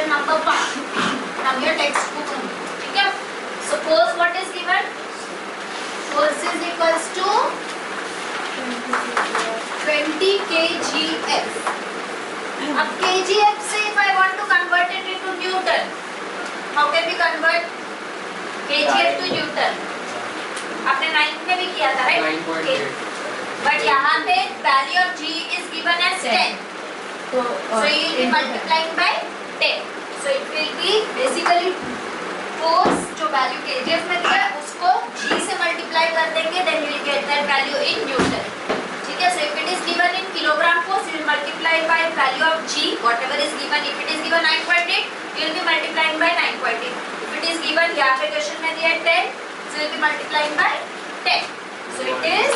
Question number 1 from your textbook. ठीक है, suppose what is given, force is equals to 20 kgf। अब kgf से if I want to convert it into Newton, how can we convert kgf to Newton? आपने 9th में भी किया था, right? But यहाँ पे value of g is given as 10, so you will be multiplying by 10, so it will be basically force जो value kgf में दिया है उसको g से मल्टीप्लाई कर देंगे, then you will get that value in Newton। ठीक है, so if it is given in kilogram force, you will multiply by value of g, whatever is given। If it is given 9.8, you will be multiplying by 9.8। If it is given, यहाँ पे question में दिया है 10, so you will be multiplying by 10। So it is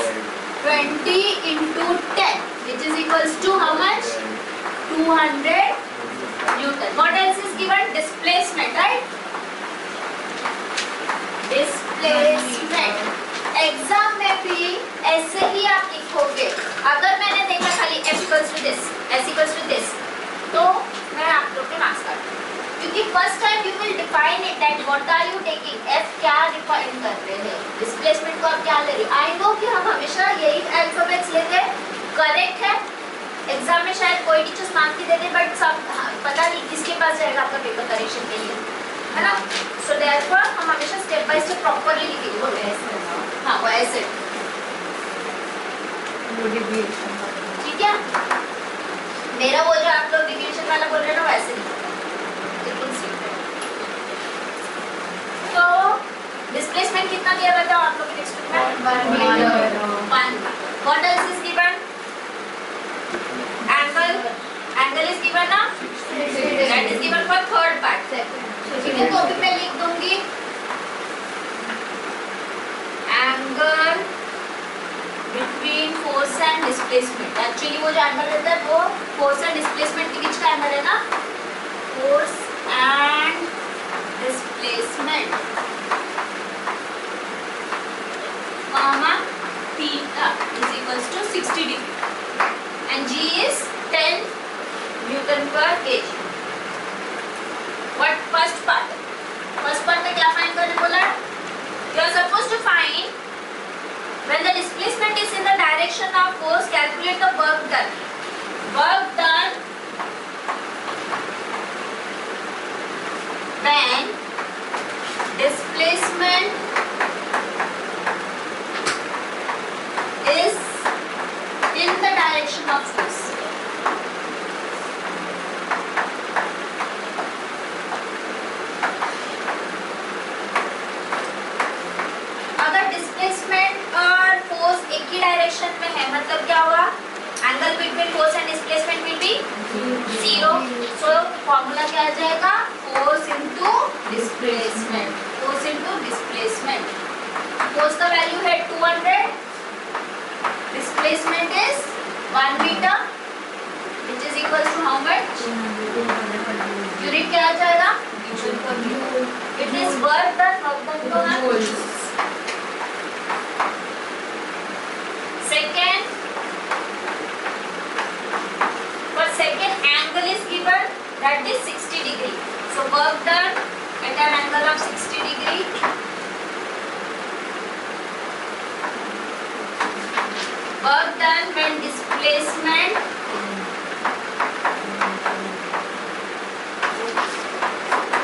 20 into 10, which is equals to how much? 200 Newton। What else is given? Displacement, right? Displacement। Exam में भी ऐसे ही आप लिखोगे। अगर मैंने देखा खाली f equals to this, s equals to this, तो मैं आप लोग के मार्क्स काट दूँ, क्योंकि first time you will define it that what are you taking, f क्या डिफाइन कर रहे हैं, डिस्प्लेसमेंट को आप क्या ले रहे हो। आई नो कि हम हमेशा यही अल्फाबेट्स लेते हैं, करेक्ट है। एग्जाम में शायद कोई टीचर्स मार्क ही देते, बट सब पता नहीं किसके पास जाएगा आपका पेपर करेक्शन के लिए, है ना। सो देयरफॉर हम हमेशा स्टेप बाय स्टेप प्रॉपर्ली लिखेंगे। हाँ, वो ऐसे, ठीक है। मेरा वो जो आप लोग डिवीजन वाला बोल रहे हैं ना, वैसे बिल्कुल सीधा। तो डिस्प्लेसमेंट कितना दिया रहता है आप लोग के टेक्स्ट बुक में? 1 metre. What else is given? Angle is given ना, that is given for third part. ठीक है, तो अभी मैं लिख दूंगी angle between force and displacement. Actually वो जो एंगल रहता है वो फोर्स एंड डिस्प्लेसमेंट के बीच का एंगल है ना, force and displacement comma theta is equals to 60 degree and g is 10 newton per KG. What first part? First part में क्या फाइंड करने बोला? You are supposed to find when the displacement is in the direction of force, calculate the work done. Work done when displacement is in the direction of force. Direction में है, मतलब क्या हुआ? Angle between force and displacement will be 0। So formula क्या आ जाएगा? Force into displacement, force into displacement. Force का value है 200, displacement is 1 metre, which is equals to how much? Unit क्या आ जाएगा? It is work done, work done. Second, for second angle is given, that is 60 degree. So work done at an angle of 60 degree. Work done when displacement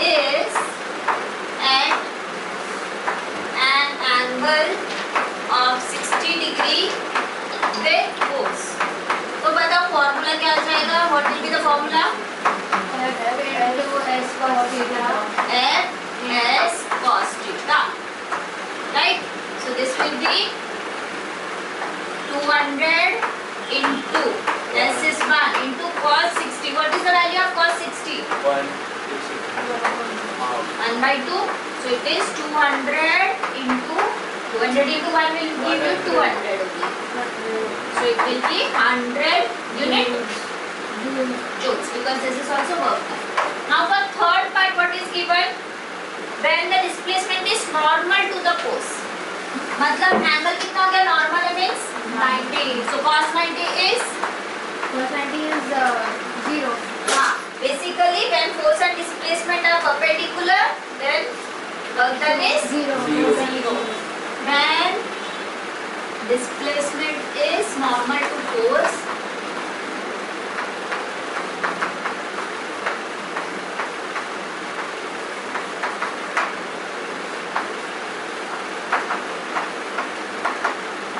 is at an angle of 60 degree with force। तो बताओ formula क्या आ जाएगा? What will be the formula? F S cos theta, right? So this will be 200 into S is 1 into cos 60. What is the value of cos 60? 1 by 2. So it is 200 into 200 into 1 will give you 200 only. So it will be 100 unit joules, because this is also work done. Now for third part, what is given? When the displacement is normal to the force, मतलब angle कितना हो गया? Normal है means 90। So cos 90 is 0। हाँ, basically when force and displacement Work done is Zero. zero. When displacement is normal to force,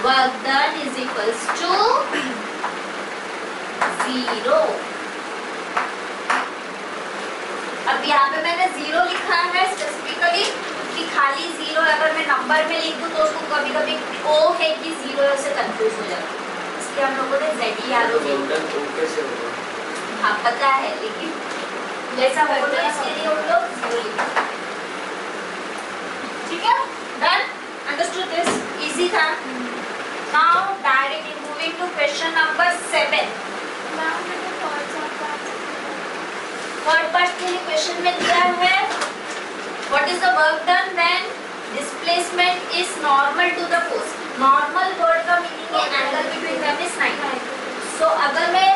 work done is equals to zero. अब यहाँ पे मैंने जीरो लिखा है स्पेसिफिकली कि खाली जीरो अगर मैं नंबर में लिख दूँ तो उसको कभी कभी ओ है कि जीरो से कंफ्यूज हो जाता है, इसलिए हम लोगों ने जेड आर ओ हाँ पता है, लेकिन जैसा हो तो इसके लिए हम लोग जीरो लिखा। ठीक है, डन, अंडरस्टूड दिस, इजी था। Now directly moving to question number 7। Third part के लिए क्वेश्चन में दिया है what is the work done when displacement is normal to the force. Normal word का मीनिंग है angle between them is 90। So अगर मैं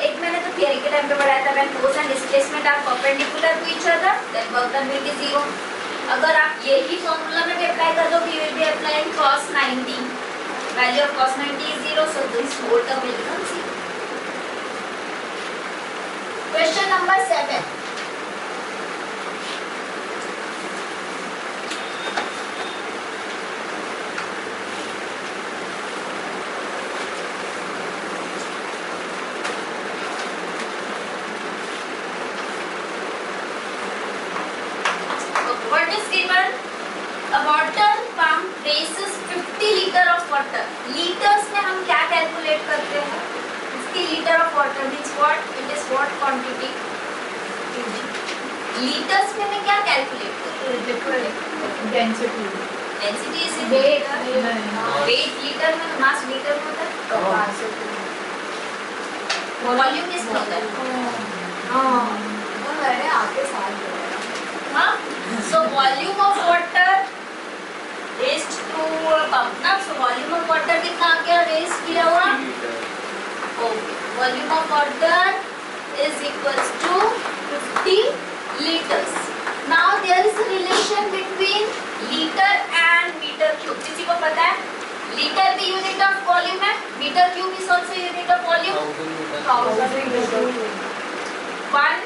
एक मैंने तो थियरी के टाइम पे पढ़ाया था when force and displacement are perpendicular to each other then work done will be zero. अगर आप यही फॉर्मूला में भी अप्लाई कर दो कि will be applying cos 90, value of cos 90 is 0, so this whole term will become 0. Question number 7. What is given? A water pump raises 50 liter of water. Liters में हम क्या कैलकुलेट करते हैं? 50 liter of water means what? It is what quantity? Liters में मैं क्या calculate करते हैं? Density. Density is in liter. Weight liter में, mass liter में होता है. Volume किस में होता है? वो मैंने आपके साथ हाँ. So volume of water raised to pump ना. So volume of water कितना आ गया raise किया हुआ? Okay. Volume of water is equals to 50 liters. Now there is a relation between liter and meter cube. किसी को पता है? Liter भी unit of volume है. Meter cube is also unit of volume. 1000 1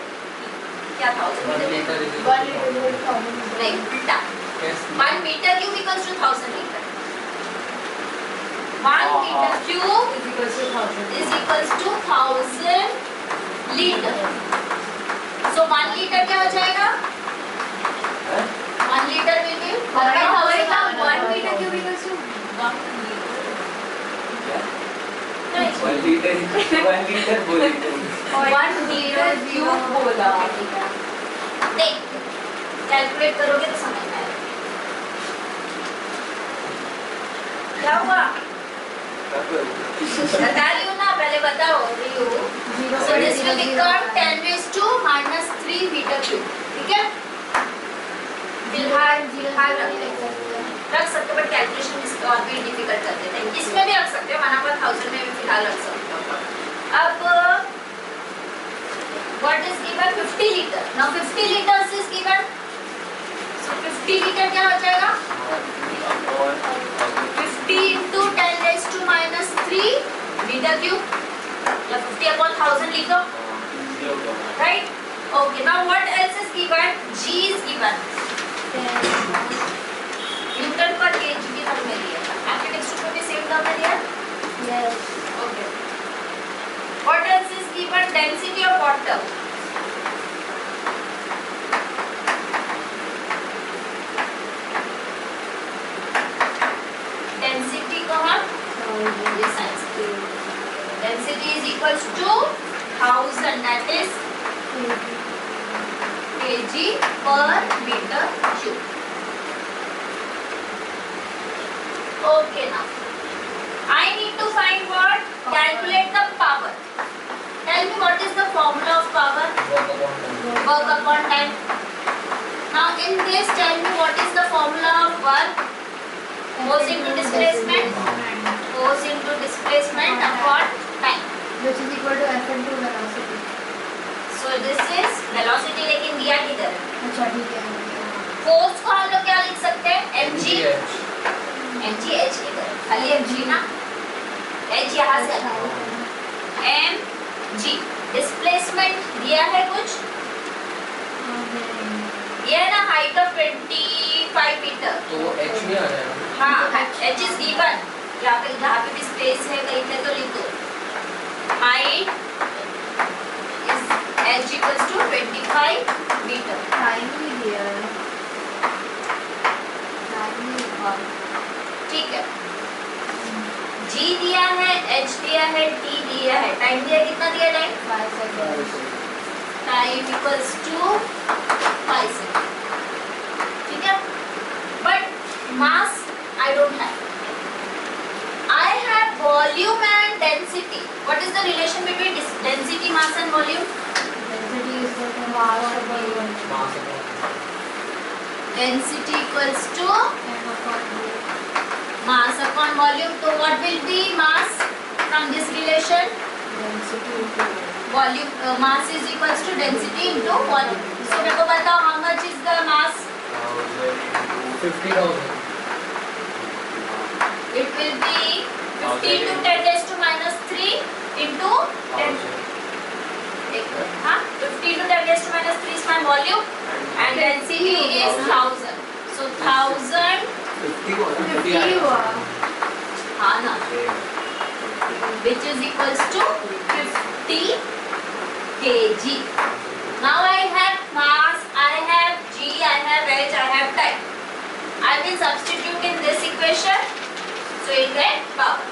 क्या 1000 लीटर? 1 liter नहीं उल्टा. 1 meter cube equals to 1000 liter. 1 meter cube is equals to 1000 liter. So 1 liter क्या हो जाएगा? 1 liter will be 1 meter cube equals to 1 litre बोले 1 meter cube बोला. देख calculate करोगे तो समझ में आएगा. क्या हुआ? बता रही हूँ ना, पहले बताओ रही हूँ. So this will become 10 raised to minus 3 meter cube. ठीक है? फिलहाल रख सकते हो, बट कैलकुलेशन इसको और भी डिफिकल्ट कर देते हैं. इसमें भी रख सकते हो, 1/1000 में भी फिलहाल रख सकते हो. अब what is given? 50 liter. Now 50 liters is given. So 50 liter क्या हो जाएगा? 50 into 10 raised to minus 3 meter cube. या 50/1000 लिखो. Right? Okay. Now what else is given? G is given. Newton पर kg की टर्म में दिया था. आपके टेक्स्ट बुक में भी सेम टर्म में दिया? Yes. Okay. What else is given? Density of water. Density को हम ये science density is equals to 1000, that is kg per meter cube. Okay, now I need to find what? Calculate the power. Tell me what is the formula of power? Work upon time. Now in this, tell me what is the formula of work? Force into displacement. Force into displacement upon time. Which is equal to F into velocity. So this is velocity, लेकिन दिया किधर है? अच्छा ठीक है. Force को हम लोग क्या लिख सकते हैं? mg mg h की तरह खाली mg ना, h यहाँ से mg। डिस्प्लेसमेंट दिया है कुछ, ये है ना हाइट ऑफ 25 मीटर, तो h नहीं आ रहा है। हाँ h इज गिवन, जहाँ पे भी स्पेस है कहीं पे तो लिख दो। Height is h equals to 25 metre. Time भी दिया है, टाइम भी लिखा। ठीक है, g दिया है, h दिया है, t दिया है, टाइम दिया है, कितना दिया time? 5 second. Time equals to 5 second. ठीक है, but mass I don't have, I have volume and density. What is the relation between density, mass and volume? Density is the mass of volume. Density equals to And upon mass upon volume. So what will be mass from this relation? density into Volume, mass is equals to density into volume. So मेरे को बताओ how much is the mass? 50,000. It will be 50 to 10 raised to minus 3 into 10. हाँ, 50 to 10 raised to minus 3 is my volume and density is 1000. So 1000, 50 को 50 हुआ। हाँ ना, which is equals to 50 kg. Now I have mass, I have g, I have h, I have time. I will substitute in this equation. So you get power.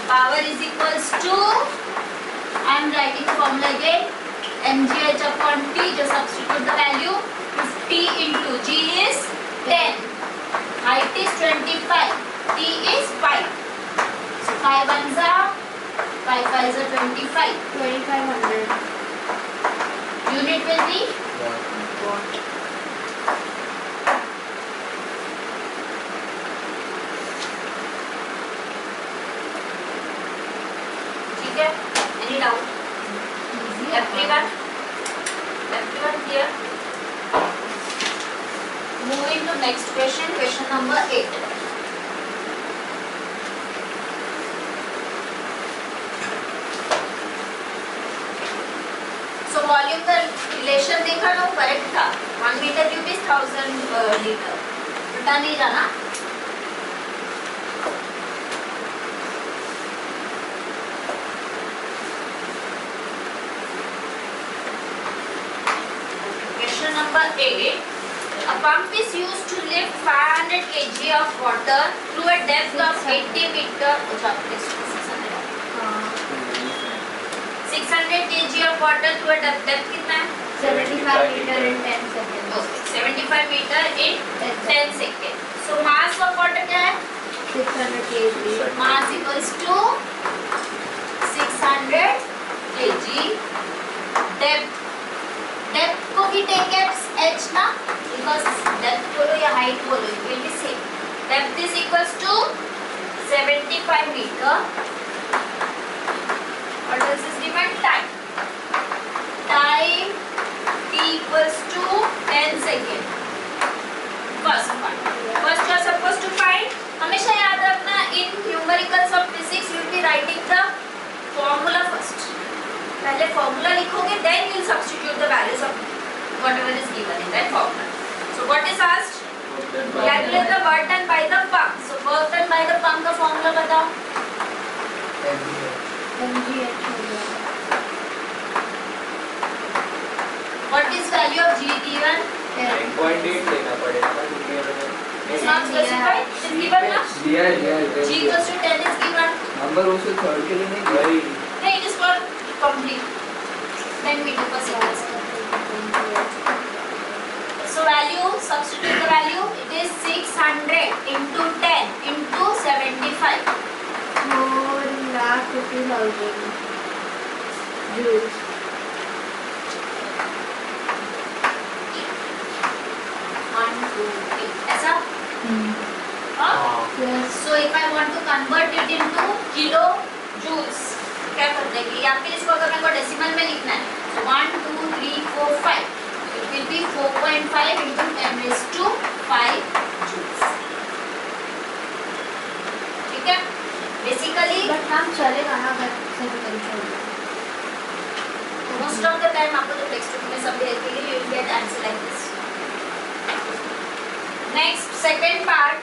Power is equals to, I am writing the formula again, mgh upon t. Just substitute the value. 50 into g is 10, height is 25, t is 5. So 5 ones are 5 5s are 25. 2500 Unit will be watt. ठीक है? Any doubt? Everyone clear? Moving to next question, question number 8. So volume का relation देखा ना, correct था। 1 metre cube is 1000 litre. उल्टा नहीं जाना। Question number 8. A pump is used to lift 500 kg of water through a depth of 80 meter. 600 kg of water through a depth कितना है? 75 meter in 10 seconds. Okay, 75 meter in 10 seconds. So mass of water क्या है? 600 kg. Mass equals to 600 kg. Depth को भी take as h ना, because depth बोलो या height बोलो, it will be same. Depth is equals to 75 meter. What else is given? Time. Time t equals to 10 seconds. First one. First you are supposed to find. हमेशा याद रखना, in numericals of physics you will be writing the formula first. पहले formula लिखोगे, then you will substitute the values of whatever is given in that formula. So what is asked? Calculate the work done by the pump. So work done by the pump का formula बताओ. mgh हो गया. What is value of g given? 9.8 लेना पड़ेगा ना, क्योंकि It's not specified. It is given ना. दिया g equals to 10 is given. Number उसे थर्ड के लिए नहीं वही नहीं, it is for complete 10 meter per second. So value, substitute the value. It is 600 into 10 into 75. 4,50,000 joules. 1 2 3 ऐसा? हाँ? Yes. So if I want to convert it into kilo joules, क्या करते हैं कि या फिर इसको अगर मेरे को डेसिमल में लिखना है, 1 2 3 4 5, it will be 4.5 into 10 raised to basically but हम चलेगा ना घर से निकल चलेगा। मोस्ट ऑफ द टाइम आपको जो टेक्स्ट बुक में सब देखेंगे you will get answer like this. Next second part,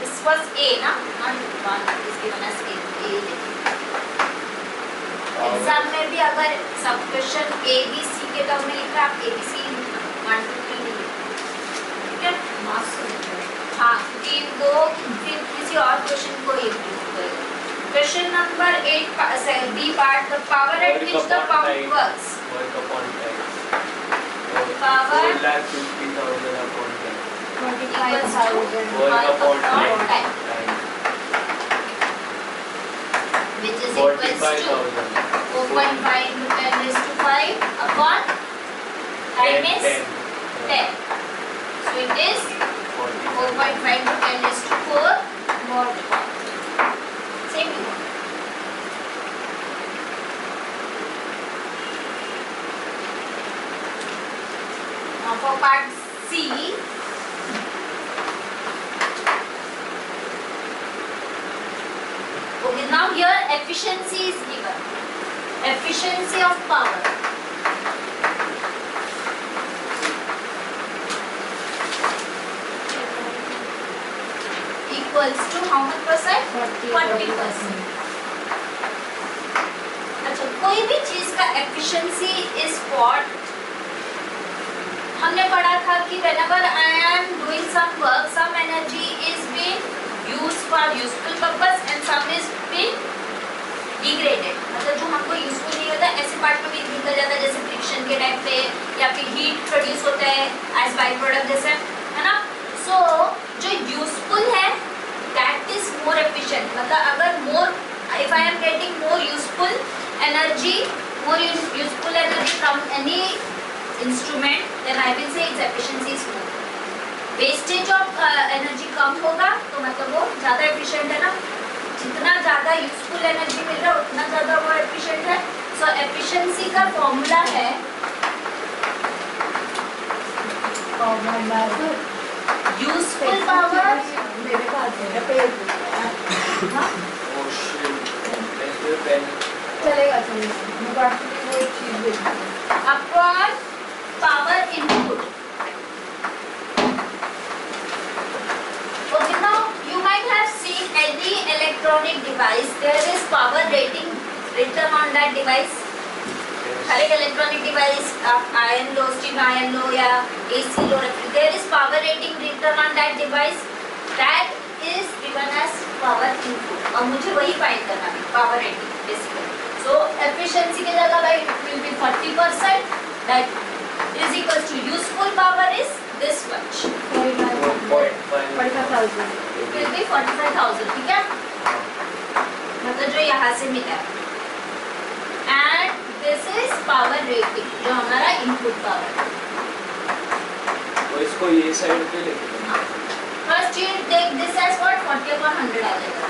this was a ना, not one is given as a. Exam में भी अगर सब क्वेश्चन ए बी सी के टर्म में लिखा आप ए बी सी 1 2 3 ठीक है, मार्क्स हाँ, क्योंकि वो फिर किसी और क्वेश्चन को इम्प्रूव करेगा। Question number 8 B part, the power at which the pump works. Work upon time. Power 4,50,000 upon time. 25,000 Work upon time. time. Which is equals to 45,000. 4.5 into 10 raised to 5 upon time is 10. So it is 4.5 into 10 raised to 4 watt. Same thing. Now for part C, okay, now here efficiency is given. Efficiency of power. Equals to how much percent? 40%. अच्छा, कोई भी चीज का efficiency is what? हमने पढ़ा था कि whenever I am doing some work, some energy is being used for useful purpose and some is being degraded. मतलब जो हमको useful नहीं होता ऐसे पार्ट में भी निकल जाता है, जैसे फ्रिक्शन के टाइम पे या फिर हीट प्रोड्यूस होता है एज बाई प्रोडक्ट जैसे, है ना। सो जो यूजफुल है that is more efficient. मतलब अगर more, if I am getting more useful energy from any instrument, then I will say its efficiency is more. Wastage of energy कम होगा तो मतलब वो ज़्यादा efficient है ना। जितना ज़्यादा useful energy मिल रहा है उतना ज़्यादा वो efficient है। So efficiency का formula है useful power मेरे पास है page Oh shit. Let's do a pen. चलेगा मैं बाकी वो एक चीज देखूँ upon power input. Okay, now you might have seen any electronic device, there is power rating written on that device. हर एक इलेक्ट्रॉनिक डिवाइस आप आयन लो, स्टीम आयन लो या AC low, there is power rating written on that device. That is given as power input. और मुझे वही find करना है, power rating basically. So efficiency की जगह भाई it will be 40%. That is equals to useful power is this much. 45,000 It will be 45,000. ठीक है? मतलब जो यहाँ से मिला है. And this is power rating जो हमारा input power है. तो इसको ये साइड पे लेके First you take this as what? 40/100 आ जाएगा.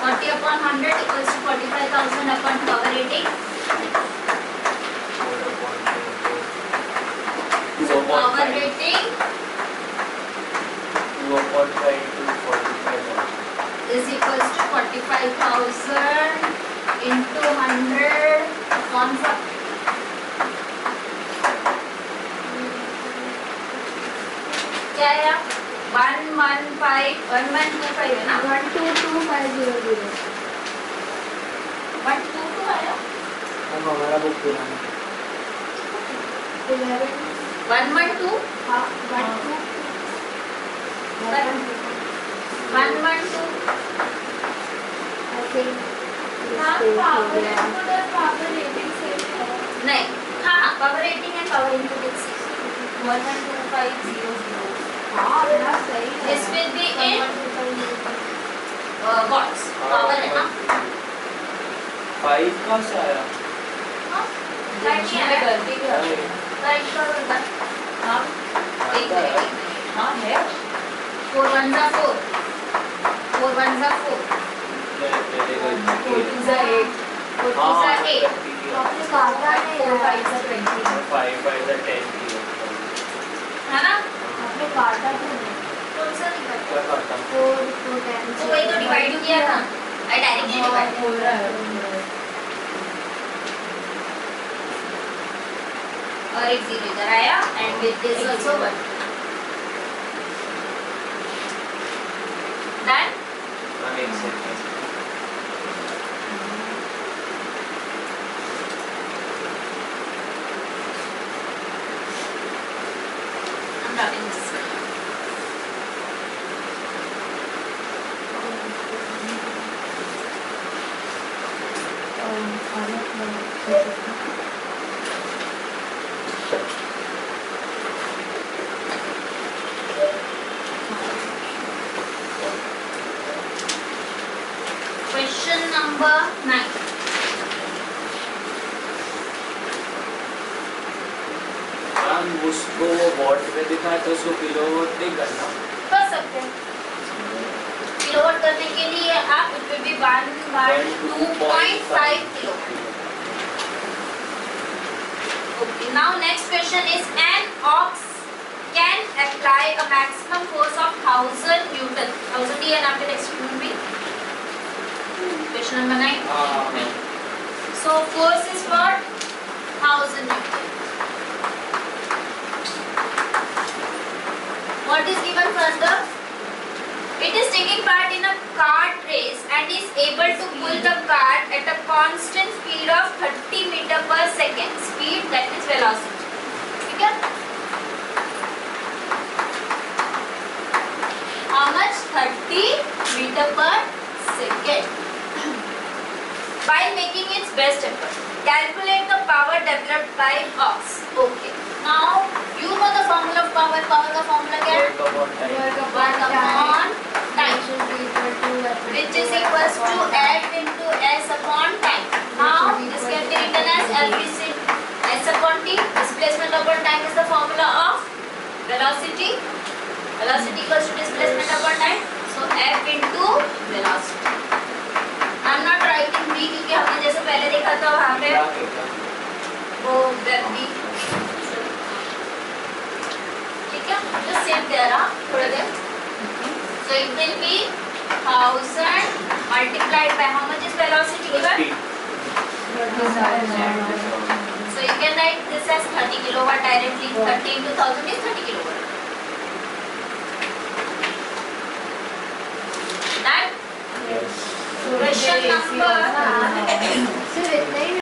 40/100 equals to 45,000 upon power rating. So power rating 2/5 to 45,000 is equals to 45,000 into 100 upon 40. क्या है? 1125 है ना? 122500 122 आया? हम हमारा बुक पुराना 11 112 हाँ 12 112 I think नहीं, हाँ पावर रेटिंग है, पावर इनपुट इज 112500. हाँ मेरा सही है This will be in watts. Power है ना? 5 कहाँ से आया? हाँ, right here है. Right का होगा. हाँ, एक मिनट. हाँ है. 4 1 जा 4. 4 1 जा 4. 4 2 जा 8. 4 2 जा 8. आपने काटा है 4 5 जा 20. 5 5 10 है ना? आपने काटा तो नहीं कौन सा निकला? क्या करता 4 10 तो वही तो डिवाइड किया था. इजीली हाँ, डिवाइड हो रहा है। और एक 0 इधर आया and with this also 1 done. Ma'am एक second. I'm rubbing this. Question number 9. Ma'am उसको वो वॉट में दिखाया तो उसको किलोवाट नहीं करना. कर सकते हैं. किलोवाट करने के लिए आप it will be 1/2.5 kilo. Okay, now next question is an ox can apply a maximum force of 1000 Newton. 1000 here आपके टेक्स्ट में भी. Question number 9. हाँ. So force is for 1000 Newton. What is given further? It is taking part in a kart race and is able to pull the cart at a constant speed of 30 meter per second. Speed, that is velocity. ठीक है? How much? 30 meter per second. While making its best effort. Calculate the power developed by ox. Okay. Now you know the formula of power. Power का formula क्या है? Work upon time. Work upon time, which is equals to F into S upon time. Now this can be written as LBC. S upon T. Displacement upon time is the formula of velocity. Velocity equals to displacement upon time. So F into velocity. I'm not writing V क्योंकि हमने जैसे पहले देखा था वहाँ पे क्या कहता? वो gravity. ठीक है? Just save there हाँ थोड़ा देर. So it will be 1000 multiplied by how much is velocity given? 30. So you can write this as 30 kilowatt directly. 30 into 1000 is 30 kilowatt. Done? Yes. Question number सिर्फ इतना ही